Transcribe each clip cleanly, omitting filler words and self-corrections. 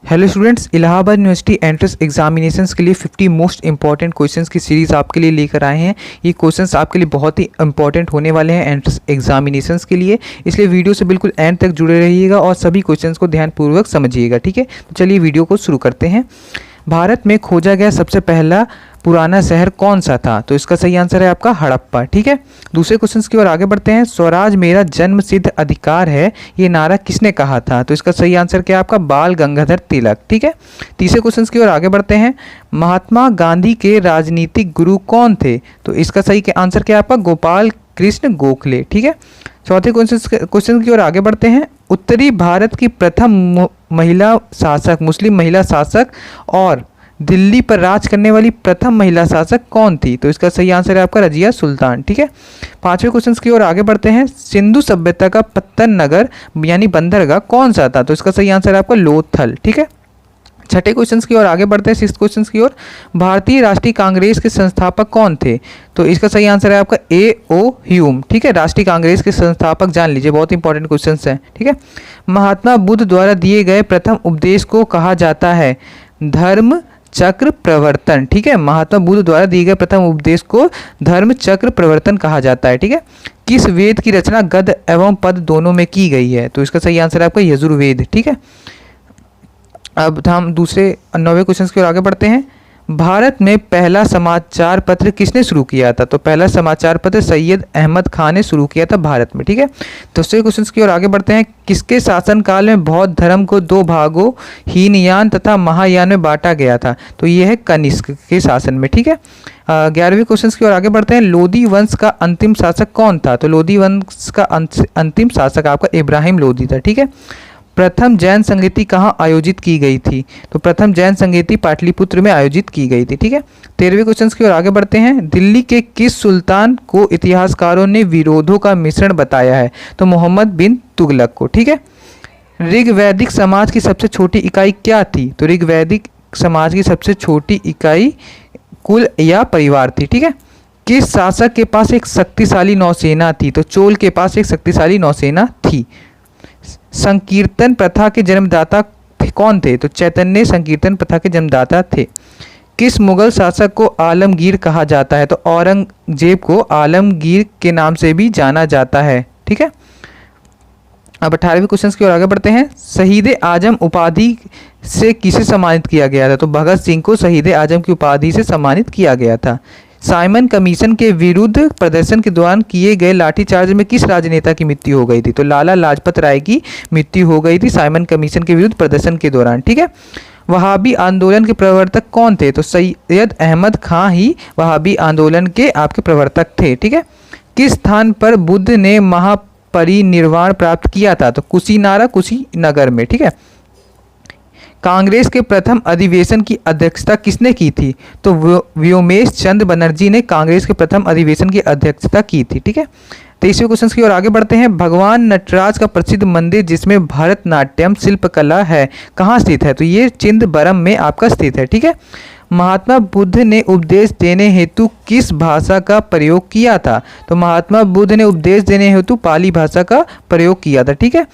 Hello students, Allahabad university entrance examinations के लिए 50 most important questions की सीरीज़ आपके लिए लेकर आए हैं। ये क्वेश्चंस आपके लिए बहुत ही इंपॉर्टेंट होने वाले हैं एंट्रेंस एग्जामिनेशंस के लिए, इसलिए वीडियो से बिल्कुल एंड तक जुड़े रहिएगा और सभी क्वेश्चंस को ध्यानपूर्वक समझिएगा। ठीक है, तो चलिए वीडियो को शुरू करते हैं। भारत में खोजा गया सबसे पहला पुराना शहर कौन सा था? तो इसका सही आंसर है आपका हड़प्पा। ठीक है, दूसरे क्वेश्चन की ओर आगे बढ़ते हैं। स्वराज मेरा जन्म सिद्ध अधिकार है, ये नारा किसने कहा था? तो इसका सही आंसर क्या है आपका? बाल गंगाधर तिलक। ठीक है, तीसरे क्वेश्चन की ओर आगे बढ़ते हैं। महात्मा गांधी के राजनीतिक गुरु कौन थे? तो इसका सही आंसर क्या है आपका? गोपाल कृष्ण गोखले। ठीक है, चौथे क्वेश्चन की ओर आगे बढ़ते हैं। उत्तरी भारत की प्रथम महिला शासक, मुस्लिम महिला शासक और दिल्ली पर राज करने वाली प्रथम महिला शासक कौन थी? तो इसका सही आंसर है आपका रजिया सुल्तान। ठीक है, पांचवें क्वेश्चन की ओर आगे बढ़ते हैं। सिंधु सभ्यता का पत्तन नगर यानी बंदरगाह कौन सा था? तो इसका सही आंसर है आपका लोथल। ठीक है, छठे क्वेश्चन की ओर आगे बढ़ते हैं। सिक्स क्वेश्चन की ओर। भारतीय राष्ट्रीय कांग्रेस के संस्थापक कौन थे? तो इसका सही आंसर है आपका A.O. ह्यूम। ठीक है, राष्ट्रीय कांग्रेस के संस्थापक जान लीजिए, बहुत इंपॉर्टेंट क्वेश्चन हैं। ठीक है, महात्मा बुद्ध द्वारा दिए गए प्रथम उपदेश को कहा जाता है धर्म चक्र प्रवर्तन। ठीक है, महात्मा बुद्ध द्वारा दिए गए प्रथम उपदेश को धर्म चक्र प्रवर्तन कहा जाता है। ठीक है, किस वेद की रचना गद्य एवं पद दोनों में की गई है? तो इसका सही आंसर है आपका यजुर्वेद। ठीक है, अब हम दूसरे 9वें क्वेश्चन की ओर आगे बढ़ते हैं। भारत में पहला समाचार पत्र किसने शुरू किया था? तो पहला समाचार पत्र सैयद अहमद खान ने शुरू किया था भारत में। ठीक है, दूसरे क्वेश्चन की ओर आगे बढ़ते हैं। किसके शासनकाल में बौद्ध धर्म को दो भागों हीनयान तथा महायान में बांटा गया था? तो ये है कनिष्क के शासन में। ठीक है, 11वें क्वेश्चन की ओर आगे बढ़ते हैं। लोदी वंश का अंतिम शासक कौन था? तो लोदी वंश का अंतिम शासक आपका इब्राहिम लोदी था। ठीक है, प्रथम जैन संगीति कहाँ आयोजित की गई थी? तो प्रथम जैन संगीति पाटलिपुत्र में आयोजित की गई थी। ठीक है, 13वें क्वेश्चन की ओर आगे बढ़ते हैं। दिल्ली के किस सुल्तान को इतिहासकारों ने विरोधों का मिश्रण बताया है? तो मोहम्मद बिन तुगलक को। ठीक है, ऋग्वैदिक समाज की सबसे छोटी इकाई क्या थी? तो ऋग्वैदिक समाज की सबसे छोटी इकाई कुल या परिवार थी। ठीक है, किस शासक के पास एक शक्तिशाली नौसेना थी? तो चोल के पास एक शक्तिशाली नौसेना थी। संकीर्तन प्रथा के जन्मदाता कौन थे? तो चैतन्य संकीर्तन प्रथा के जन्मदाता थे। किस मुगल शासक को आलमगीर कहा जाता है? तो औरंगजेब को आलमगीर के नाम से भी जाना जाता है। ठीक है, अब 18वें क्वेश्चन की ओर आगे बढ़ते हैं। शहीद आजम उपाधि से किसे सम्मानित किया गया था? तो भगत सिंह को शहीद आजम की उपाधि से सम्मानित किया गया था। साइमन कमीशन के विरुद्ध प्रदर्शन के दौरान किए गए लाठीचार्ज में किस राजनेता की मृत्यु हो गई थी? तो लाला लाजपत राय की मृत्यु हो गई थी साइमन कमीशन के विरुद्ध प्रदर्शन के दौरान। ठीक है, वहाबी आंदोलन के प्रवर्तक कौन थे? तो सैयद अहमद खां ही वहाबी आंदोलन के आपके प्रवर्तक थे। ठीक है, किस स्थान पर बुद्ध ने महापरिनिर्वाण प्राप्त किया था? तो कुशीनगर में। ठीक है, कांग्रेस के प्रथम अधिवेशन की अध्यक्षता किसने की थी? तो व्योमेश चंद्र बनर्जी ने कांग्रेस के प्रथम अधिवेशन की अध्यक्षता की थी। ठीक है, 23वें क्वेश्चन की ओर आगे बढ़ते हैं। भगवान नटराज का प्रसिद्ध मंदिर जिसमें भरतनाट्यम शिल्पकला है कहाँ स्थित है? तो ये चिदंबरम में आपका स्थित है। ठीक है, महात्मा बुद्ध ने उपदेश देने हेतु किस भाषा का प्रयोग किया था? तो महात्मा बुद्ध ने उपदेश देने हेतु पाली भाषा का प्रयोग किया था। ठीक है,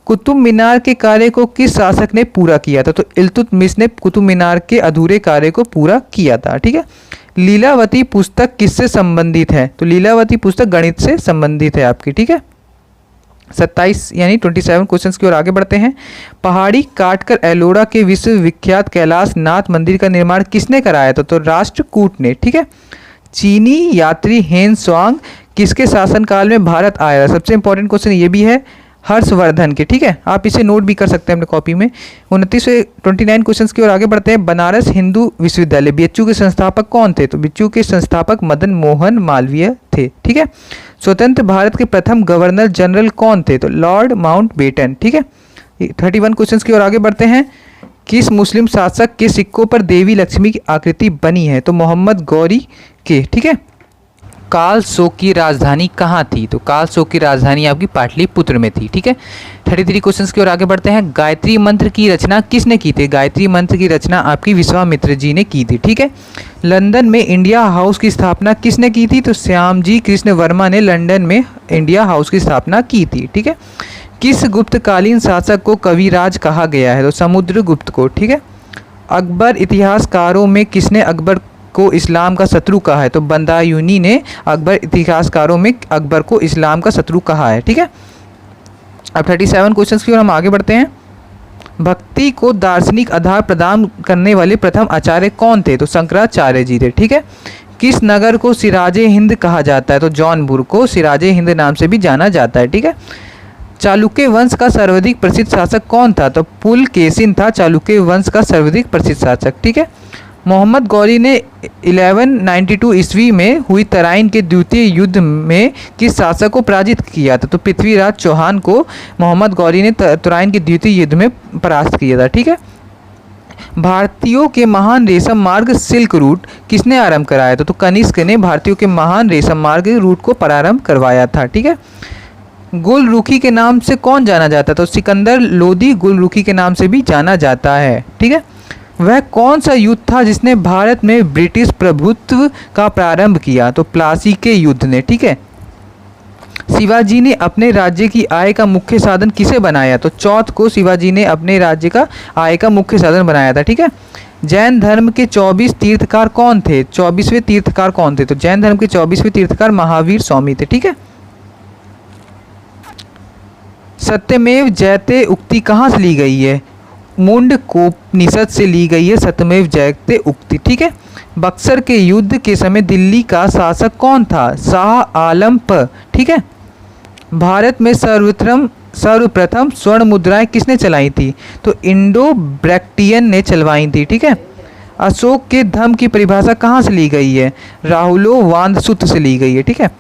कुतुब मीनार के कार्य को किस शासक ने पूरा किया था? तो इल्तुतमिश ने कुतुब मीनार के अधूरे कार्य को पूरा किया था। ठीक है, लीलावती पुस्तक किससे संबंधित है? तो लीलावती पुस्तक गणित से संबंधित है आपकी। ठीक है, 27 यानी 27 क्वेश्चन की ओर आगे बढ़ते हैं। पहाड़ी काटकर एलोरा के विश्वविख्यात कैलाश नाथ मंदिर का निर्माण किसने कराया था? तो राष्ट्रकूट ने। ठीक है, चीनी यात्री हेन स्वांग किसके शासनकाल में भारत आया? सबसे इंपॉर्टेंट क्वेश्चन ये भी है हर्षवर्धन के। ठीक है, आप इसे नोट भी कर सकते हैं अपने कॉपी में। 29 क्वेश्चन की ओर आगे बढ़ते हैं। बनारस हिंदू विश्वविद्यालय बीएचयू के संस्थापक कौन थे? तो बीएचयू के संस्थापक मदन मोहन मालवीय थे। ठीक है, स्वतंत्र भारत के प्रथम गवर्नर जनरल कौन थे? तो लॉर्ड माउंटबेटन। ठीक है, 31 क्वेश्चन की ओर आगे बढ़ते हैं। किस मुस्लिम शासक के सिक्कों पर देवी लक्ष्मी की आकृति बनी है? तो मोहम्मद गौरी के। ठीक है, कालशोक की राजधानी कहाँ थी? तो कालशोक की राजधानी आपकी पाटलिपुत्र में थी। ठीक है, 33 क्वेश्चन की ओर आगे बढ़ते हैं। गायत्री मंत्र की रचना किसने की थी? गायत्री मंत्र की रचना आपकी विश्वामित्र जी ने की थी। ठीक है, लंदन में इंडिया हाउस की स्थापना किसने की थी? तो श्यामजी कृष्ण वर्मा ने लंदन में इंडिया हाउस की स्थापना की थी। ठीक है, किस गुप्तकालीन शासक को कविराज कहा गया है? तो समुद्रगुप्त को। ठीक है। अकबर इतिहासकारों में किसने अकबर को इस्लाम का शत्रु कहा है? तो बदायूनी ने अकबर इतिहासकारों में अकबर को इस्लाम का शत्रु कहा है। ठीक है। अब 37 क्वेश्चंस की ओर हम आगे बढ़ते हैं। भक्ति को दार्शनिक आधार प्रदान करने वाले प्रथम आचार्य कौन थे? तो शंकराचार्य जी थे। ठीक है। किस नगर को सिराजे हिंद कहा जाता है? तो जौनपुर को सिराजे हिंद नाम से भी जाना जाता है। ठीक है। चालुक्य वंश का सर्वाधिक प्रसिद्ध शासक कौन था? तो पुलकेशिन था चालुक्य वंश का सर्वाधिक प्रसिद्ध शासक। ठीक है। मोहम्मद गौरी ने 1192 ईस्वी में हुई तराइन के द्वितीय युद्ध में किस शासक को पराजित किया था? तो पृथ्वीराज चौहान को मोहम्मद गौरी ने तराइन के द्वितीय युद्ध में परास्त किया था। ठीक है। भारतीयों के महान रेशम मार्ग सिल्क रूट किसने आरंभ कराया था? तो कनिष्क ने भारतीयों के महान रेशम मार्ग रूट को प्रारंभ करवाया था। ठीक है। गुलरुखी के नाम से कौन जाना जाता है? तो सिकंदर लोदी गुलरुखी के नाम से भी जाना जाता है। ठीक है। वह कौन सा युद्ध था जिसने भारत में ब्रिटिश प्रभुत्व का प्रारंभ किया? तो प्लासी के युद्ध ने। ठीक है। शिवाजी ने अपने राज्य की आय का मुख्य साधन किसे बनाया? तो चौथ को शिवाजी ने अपने राज्य का आय का मुख्य साधन बनाया था। ठीक है। जैन धर्म के 24 तीर्थकार कौन थे? 24वें तीर्थकार कौन थे? तो जैन धर्म के 24वें तीर्थकार महावीर स्वामी थे। ठीक है। सत्यमेव जयते उक्ति कहाँ से ली गई है? मुंडकोपनिषद से ली गई है सत्यमेव जयते उक्ति। ठीक है। बक्सर के युद्ध के समय दिल्ली का शासक कौन था? शाह आलम प। ठीक है। भारत में सर्वप्रथम स्वर्ण मुद्राएं किसने चलाई थी? तो इंडो ब्रैक्टियन ने चलवाई थी। ठीक है। अशोक के धम्म की परिभाषा कहाँ से ली गई है? राहुलो वांदसूत्र से ली गई है। ठीक है।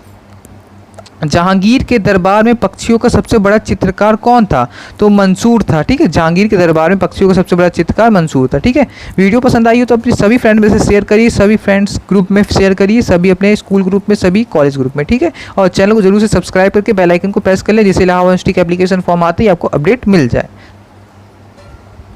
जहांगीर के दरबार में पक्षियों का सबसे बड़ा चित्रकार कौन था? तो मंसूर था। ठीक है। जहांगीर के दरबार में पक्षियों का सबसे बड़ा चित्रकार मंसूर था। ठीक है। वीडियो पसंद आई हो तो अपने सभी फ्रेंड में से शेयर करिए, सभी फ्रेंड्स ग्रुप में शेयर करिए, सभी अपने स्कूल ग्रुप में, सभी कॉलेज ग्रुप में। ठीक है। और चैनल को जरूर से सब्सक्राइब करके बेल आइकन को प्रेस कर लें, जिससे इलाहाबाद यूनिवर्सिटी के एप्लीकेशन फॉर्म आते ही आपको अपडेट मिल जाए।